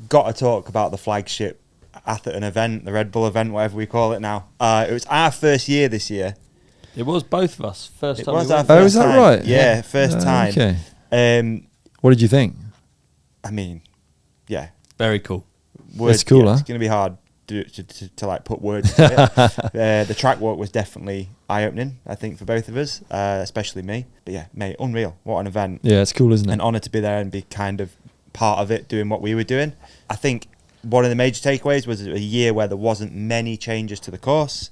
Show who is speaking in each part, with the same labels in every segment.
Speaker 1: got to talk about the flagship Atherton event, the Red Bull event, whatever we call it now. It was our first year this year.
Speaker 2: It was both of us. First time.
Speaker 1: It was
Speaker 2: we
Speaker 1: our
Speaker 2: went.
Speaker 1: first
Speaker 3: Oh, is that
Speaker 1: time.
Speaker 3: right?
Speaker 1: Yeah, first time.
Speaker 3: Okay. What did you think?
Speaker 1: I mean, yeah.
Speaker 2: Very cool.
Speaker 3: It's cool, huh?
Speaker 1: It's going to be hard to like put words to it. The track walk was definitely eye-opening, I think, for both of us, especially me. But yeah, mate, unreal. What an event.
Speaker 3: Yeah, it's cool, isn't it?
Speaker 1: An honour to be there and be kind of part of it, doing what we were doing. I think one of the major takeaways was a year where there wasn't many changes to the course.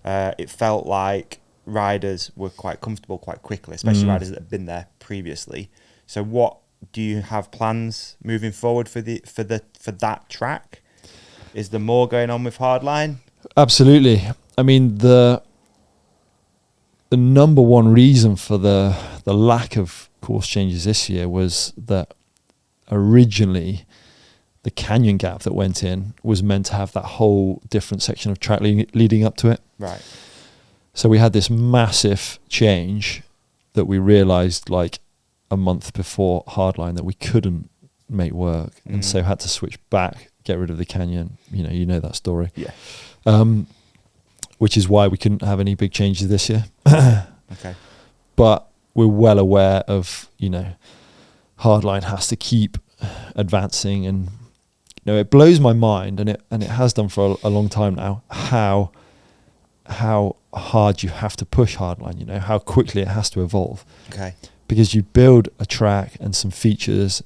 Speaker 1: It felt like riders were quite comfortable quite quickly, especially riders that had been there previously. So what do you have plans moving forward for that track? Is there more going on with Hardline?
Speaker 3: Absolutely. I mean, the number one reason for the lack of course changes this year was that originally the canyon gap that went in was meant to have that whole different section of track leading up to it.
Speaker 1: Right.
Speaker 3: So we had this massive change that we realised like a month before Hardline that we couldn't make work, and so had to switch back, get rid of the canyon. You know that story.
Speaker 1: Yeah.
Speaker 3: Which is why we couldn't have any big changes this year.
Speaker 1: Okay.
Speaker 3: But we're well aware of, Hardline has to keep advancing, and it blows my mind, and it has done for a long time now, how hard you have to push Hardline, how quickly it has to evolve.
Speaker 1: Okay.
Speaker 3: Because you build a track and some features,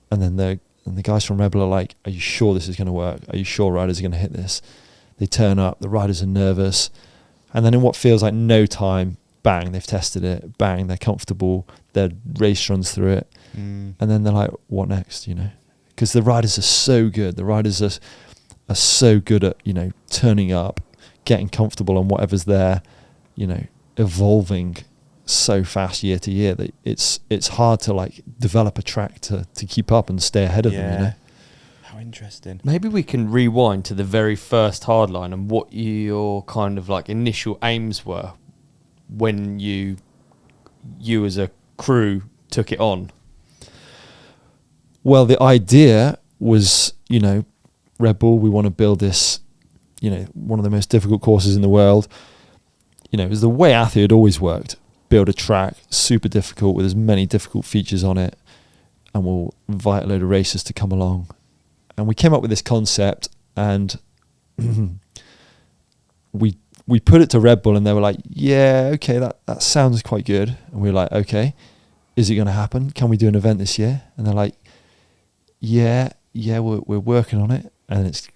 Speaker 3: and then the guys from Rebel are like, are you sure this is going to work? Are you sure riders are going to hit this? They turn up, the riders are nervous, and then in what feels like no time, bang, they've tested it, bang, they're comfortable, their race runs through it, and then they're like, what next, Because the riders are so good. The riders are so good at, turning up, getting comfortable on whatever's there, evolving so fast year to year that it's hard to like develop a track to keep up and stay ahead of them.
Speaker 1: How interesting.
Speaker 2: Maybe we can rewind to the very first Hardline and what your kind of like initial aims were when you as a crew took it on.
Speaker 3: Well, the idea was, Red Bull, we want to build this, one of the most difficult courses in the world. It was the way Athy had always worked. Build a track, super difficult, with as many difficult features on it, and we'll invite a load of racers to come along. And we came up with this concept, and we put it to Red Bull, and they were like, yeah, okay, that sounds quite good. And we were like, okay, is it going to happen? Can we do an event this year? And they're like, yeah, we're working on it. And it's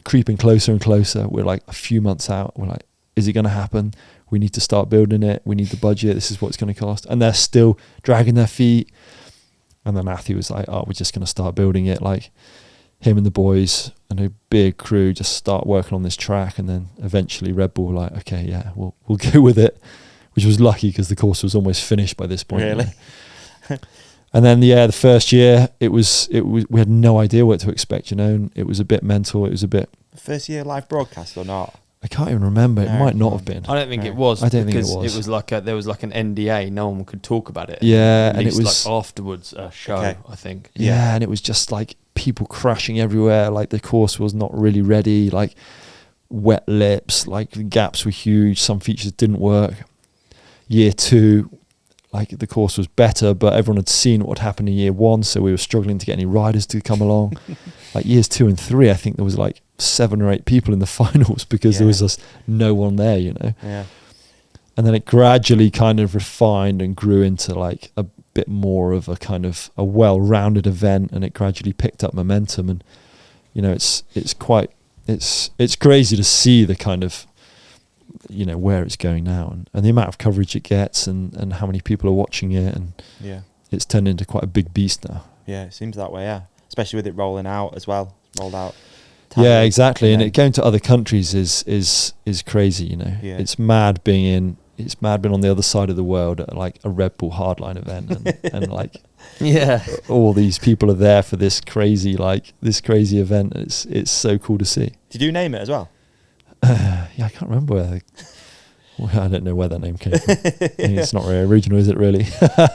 Speaker 3: creeping closer and closer. We're like a few months out. We're like, is it going to happen? We need to start building it. We need the budget. This is what it's going to cost. And they're still dragging their feet. And then Matthew was like, oh, we're just going to start building it. Like him and the boys and a big crew just start working on this track. And then eventually Red Bull were like, okay, yeah, we'll go with it, which was lucky because the course was almost finished by this point.
Speaker 1: Really?
Speaker 3: And then, the first year it was we had no idea what to expect, and it was a bit mental. It was a bit.
Speaker 1: First year live broadcast or not?
Speaker 3: I can't even remember. It might not have been.
Speaker 2: I don't think it was.
Speaker 3: I don't think it
Speaker 2: because
Speaker 3: was.
Speaker 2: It was like there was like an NDA. No one could talk about it.
Speaker 3: Yeah,
Speaker 2: and it was like afterwards a show.
Speaker 1: Okay.
Speaker 2: I think.
Speaker 3: Yeah, and it was just like people crashing everywhere. Like the course was not really ready. Like wet lips. Like the gaps were huge. Some features didn't work. Year 2, like the course was better, but everyone had seen what happened in year 1, so we were struggling to get any riders to come along. Like years 2 and 3, I think there was like 7 or 8 people in the finals because there was just no one there,
Speaker 1: Yeah.
Speaker 3: And then it gradually kind of refined and grew into like a bit more of a kind of a well-rounded event, and it gradually picked up momentum. And it's crazy to see the kind of where it's going now, and the amount of coverage it gets, and how many people are watching it, and it's turned into quite a big beast now.
Speaker 1: Yeah, it seems that way. Yeah, especially with it rolling out as well. Rolled out.
Speaker 3: Yeah, exactly. And it going to other countries is crazy.
Speaker 1: Yeah.
Speaker 3: It's mad being on the other side of the world at like a Red Bull Hardline event, and like all these people are there for this crazy event. It's so cool to see.
Speaker 1: Did you name it as well?
Speaker 3: Yeah, I can't remember I don't know where that name came from. I mean, it's not very original, is it really?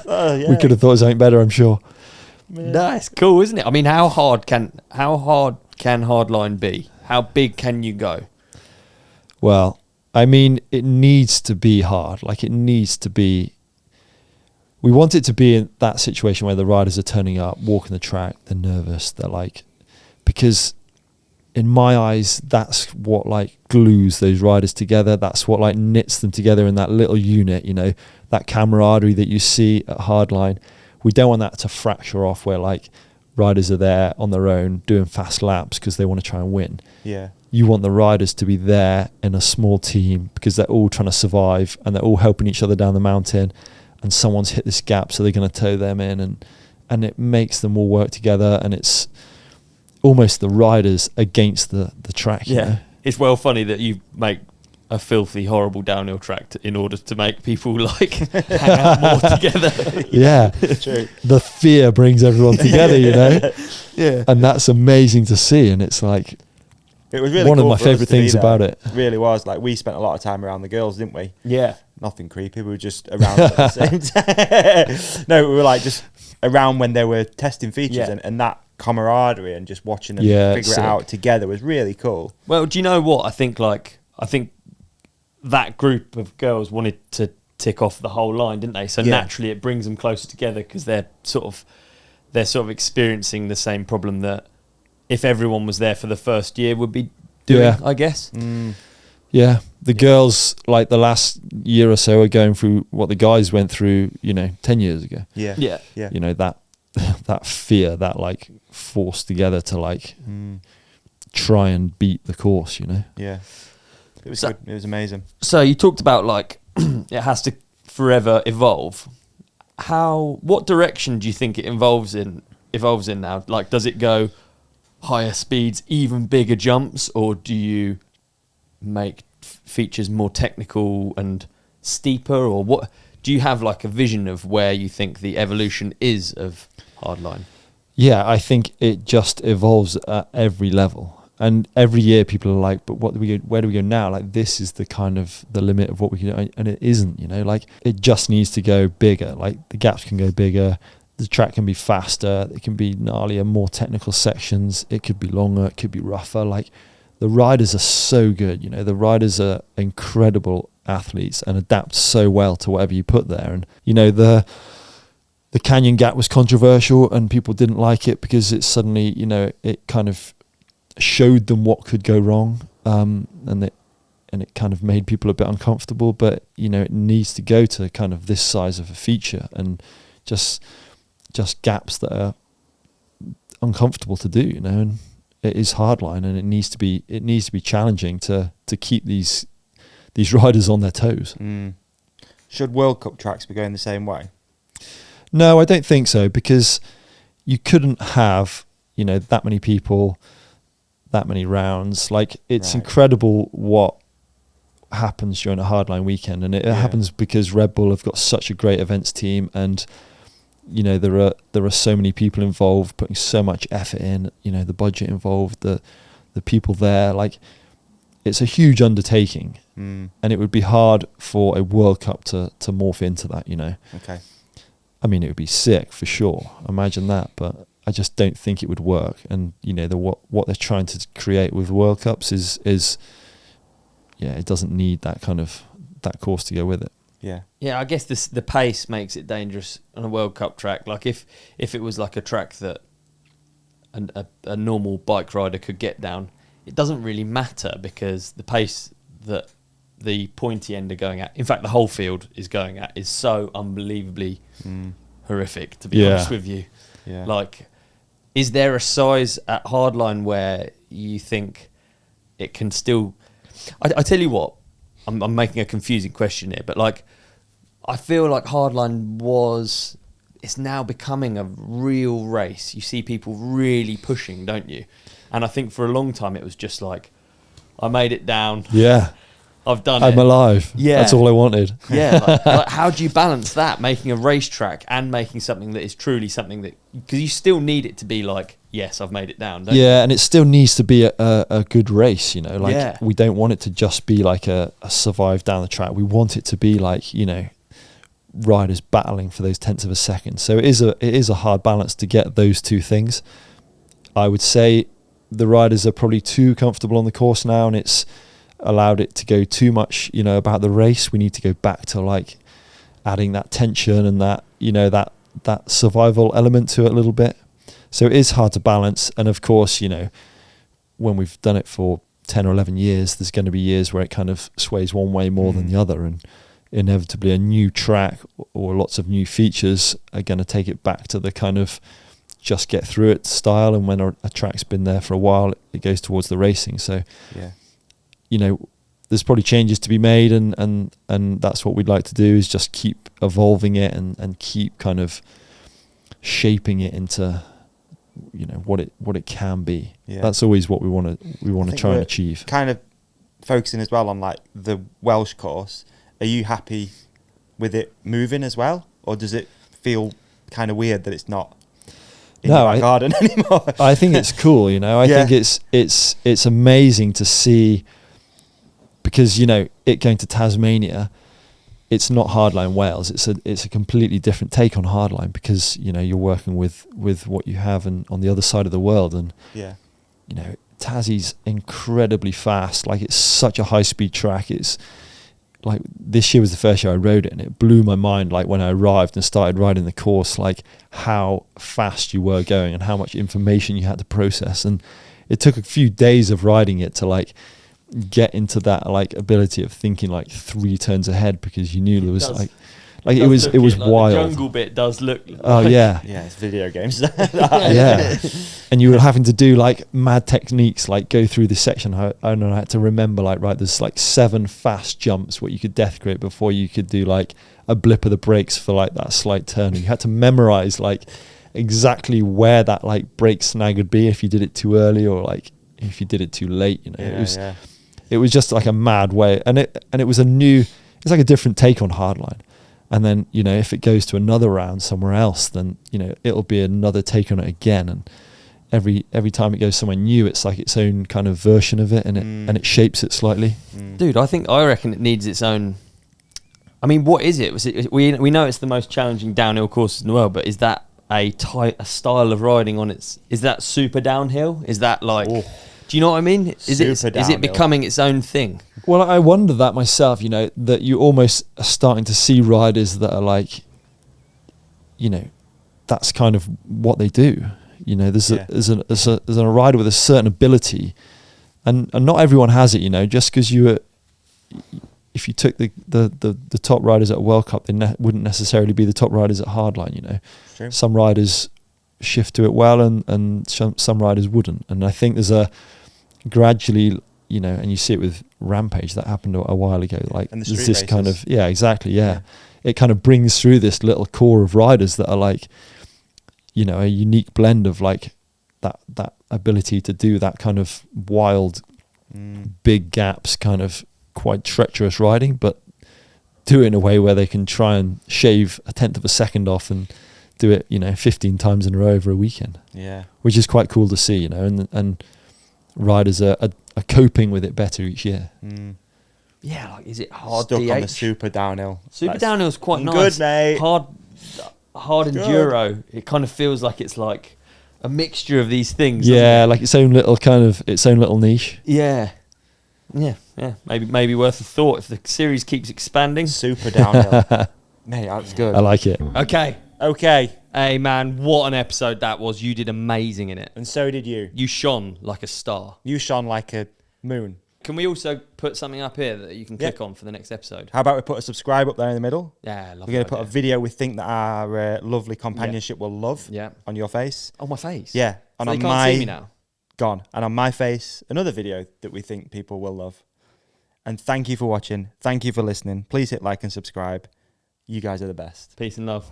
Speaker 1: Yeah.
Speaker 3: We could have thought of something better, I'm sure.
Speaker 2: No, it's cool, isn't it? I mean, how hard can Hardline be? How big can you go?
Speaker 3: Well, I mean, it needs to be hard. Like, it needs to be. We want it to be in that situation where the riders are turning up, walking the track, they're nervous, they're like, because in my eyes, that's what like glues those riders together. That's what like knits them together in that little unit, you know, that camaraderie that you see at Hardline. We don't want that to fracture off where like riders are there on their own doing fast laps because they want to try and win.
Speaker 1: Yeah.
Speaker 3: You want the riders to be there in a small team because they're all trying to survive and they're all helping each other down the mountain, and someone's hit this gap, so they're going to tow them in, and it makes them all work together, and it's almost the riders against the track.
Speaker 2: Yeah.
Speaker 3: You know?
Speaker 2: It's well funny that you make a filthy, horrible downhill track in order to make people like hang out more together.
Speaker 3: Yeah.
Speaker 1: True.
Speaker 3: The fear brings everyone together, you know?
Speaker 2: Yeah.
Speaker 3: And that's amazing to see, and it's like
Speaker 1: It was really
Speaker 3: one
Speaker 1: cool
Speaker 3: of my
Speaker 1: for us
Speaker 3: favourite
Speaker 1: to be
Speaker 3: things
Speaker 1: there.
Speaker 3: about it.
Speaker 1: Really was. Like, we spent a lot of time around the girls, didn't we?
Speaker 2: Yeah.
Speaker 1: Nothing creepy. We were just around at the same time. No, we were like just around when they were testing features,
Speaker 2: Yeah.
Speaker 1: and that camaraderie and just watching them
Speaker 3: Yeah,
Speaker 1: figure it
Speaker 3: sick.
Speaker 1: out together was really cool.
Speaker 2: Well, do you know what? I think that group of girls wanted to tick off the whole line, didn't they? So
Speaker 1: Yeah.
Speaker 2: naturally it brings them closer together because they're sort of experiencing the same problem that if everyone was there for the first year would be doing,
Speaker 3: Yeah.
Speaker 2: I guess.
Speaker 3: Yeah, the girls, like the last year or so, are going through what the guys went through, you know, 10 years ago.
Speaker 1: Yeah.
Speaker 2: Yeah.
Speaker 1: Yeah.
Speaker 3: You know, that fear, that like force together to like try and beat the course, you know?
Speaker 1: Yeah. It was
Speaker 2: So-
Speaker 1: good. It was amazing.
Speaker 2: So you talked about like it has to forever evolve. What direction do you think it evolves in now? Like, does it go higher speeds, even bigger jumps, or do you make features more technical and steeper, or what? Do you have like a vision of where you think the evolution is of Hardline?
Speaker 3: Yeah, I think it just evolves at every level. And every year people are like, but where do we go now? Like, this is the kind of the limit of what we can do. And it isn't, you know, like it just needs to go bigger. Like the gaps can go bigger. The track can be faster. It can be gnarlier, more technical sections. It could be longer. It could be rougher. Like, the riders are so good, you know, the riders are incredible athletes and adapt so well to whatever you put there. And, you know, the canyon gap was controversial and people didn't like it because it suddenly, you know, it kind of showed them what could go wrong, and it kind of made people a bit uncomfortable. But, you know, it needs to go to kind of this size of a feature and just gaps that are uncomfortable to do, you know. And it is Hardline, and it needs to be challenging to keep these riders on their toes.
Speaker 1: Should World Cup tracks be going the same way?
Speaker 3: No, I don't think so, because you couldn't have, you know, that many people, that many rounds. Like, it's
Speaker 1: Right.
Speaker 3: incredible what happens during a Hardline weekend, and it happens because Red Bull have got such a great events team, and, you know, there are so many people involved, putting so much effort in, you know, the budget involved, the people there. Like, it's a huge undertaking, and it would be hard for a World Cup to morph into that, you know.
Speaker 1: Okay.
Speaker 3: I mean, it would be sick for sure. Imagine that, but I just don't think it would work. And, you know, what they're trying to create with World Cups is it doesn't need that course to go with it.
Speaker 1: Yeah.
Speaker 2: Yeah, I guess the pace makes it dangerous on a World Cup track. Like, if it was like a track that a normal bike rider could get down, it doesn't really matter, because the pace that the pointy end are going at, in fact the whole field is going at, is so unbelievably horrific, to be honest with you.
Speaker 1: Yeah.
Speaker 2: Like, is there a size at Hardline where you think it can still... I tell you what, I'm making a confusing question here, but like, I feel like Hardline it's now becoming a real race. You see people really pushing, don't you? And I think for a long time it was just like, I made it down.
Speaker 3: Yeah.
Speaker 2: I've done
Speaker 3: I'm
Speaker 2: it.
Speaker 3: alive.
Speaker 2: Yeah.
Speaker 3: That's all I wanted.
Speaker 2: Yeah. Like, how do you balance that, making a racetrack and making something that is truly something that... Because you still need it to be like, yes, I've made it down, don't you?
Speaker 3: Yeah, and it still needs to be a good race, you know. Like,
Speaker 2: Yeah.
Speaker 3: we don't want it to just be like a survive down the track. We want it to be like, you know, riders battling for those tenths of a second. So it is a hard balance to get those two things. I would say the riders are probably too comfortable on the course now, and it's allowed it to go too much, about the race. We need to go back to like adding that tension and that, that survival element to it a little bit. So it is hard to balance. And of course, when we've done it for 10 or 11 years, there's going to be years where it kind of sways one way more than the other, and inevitably a new track or lots of new features are going to take it back to the kind of just get through it style. And when a track's been there for a while, it goes towards the racing. So there's probably changes to be made, and that's what we'd like to do, is just keep evolving it and keep kind of shaping it into what it can be. That's always what we want to try and achieve.
Speaker 1: Kind of focusing as well on like the Welsh course. Are you happy with it moving as well, or does it feel kind of weird that it's not in the garden anymore?
Speaker 3: I think it's cool. I think it's amazing to see, because it going to Tasmania, it's not Hardline Wales. It's a completely different take on Hardline, because you're working with what you have and on the other side of the world, and Tassie's incredibly fast. Like, it's such a high speed track. It's like, this year was the first year I rode it, and it blew my mind, like when I arrived and started riding the course, like how fast you were going and how much information you had to process. And it took a few days of riding it to like get into that like ability of thinking like 3 turns ahead, because you knew there was it was wild.
Speaker 2: The jungle bit does look
Speaker 1: it's video games.
Speaker 3: Yeah. And you were having to do like mad techniques, like go through this section. I don't know, I had to remember like, right, there's like 7 fast jumps what you could death grip before you could do like a blip of the brakes for like that slight turn. And you had to memorize like exactly where that like brake snag would be if you did it too early, or like if you did it too late. It was just like a mad way, and it was it's like a different take on Hardline. And then, if it goes to another round somewhere else, then, it'll be another take on it again. And every time it goes somewhere new, it's like its own kind of version of it, and it shapes it slightly.
Speaker 2: Dude, I reckon it needs its own. I mean, what is it? We know it's the most challenging downhill course in the world, but is that a style of riding on its? Is that super downhill? Is that like? Oh. Do you know what I mean? Is it becoming its own thing?
Speaker 3: Well, I wonder that myself, that you almost are starting to see riders that are like, that's kind of what they do. There's a rider with a certain ability, and not everyone has it, just because if you took the top riders at a World Cup, they wouldn't necessarily be the top riders at Hardline,
Speaker 1: True.
Speaker 3: Some riders shift to it well, and some riders wouldn't. And I think there's a gradually, and you see it with Rampage that happened a while ago. Like,
Speaker 1: and the
Speaker 3: there's
Speaker 1: street
Speaker 3: this
Speaker 1: races.
Speaker 3: kind of exactly. It kind of brings through this little core of riders that are like, a unique blend of like that ability to do that kind of wild, big gaps, kind of quite treacherous riding, but do it in a way where they can try and shave a tenth of a second off and do it, 15 times in a row over a weekend.
Speaker 1: Yeah,
Speaker 3: which is quite cool to see, and riders are coping with it better each year.
Speaker 2: Yeah, like, is it hard?
Speaker 1: Stuck
Speaker 2: DH?
Speaker 1: on the super downhill.
Speaker 2: Super downhill is quite nice.
Speaker 1: Good, mate.
Speaker 2: Hard enduro. It kind of feels like it's like a mixture of these things.
Speaker 3: Yeah, like its own little niche.
Speaker 2: Yeah. Maybe worth a thought if the series keeps expanding.
Speaker 1: Super downhill. Mate, that's good.
Speaker 3: I like it.
Speaker 1: Okay.
Speaker 2: Hey, man, what an episode that was. You did amazing in it.
Speaker 1: And so did you.
Speaker 2: You shone like a star.
Speaker 1: You shone like a moon.
Speaker 2: Can we also put something up here that you can click on for the next episode?
Speaker 1: How about we put a subscribe up there in the middle?
Speaker 2: Yeah,
Speaker 1: We're going to put a video we think that our lovely companionship will love on your face.
Speaker 2: On my face?
Speaker 1: Yeah.
Speaker 2: And so they can't see me now?
Speaker 1: Gone. And on my face, another video that we think people will love. And thank you for watching. Thank you for listening. Please hit like and subscribe. You guys are the best.
Speaker 2: Peace and love.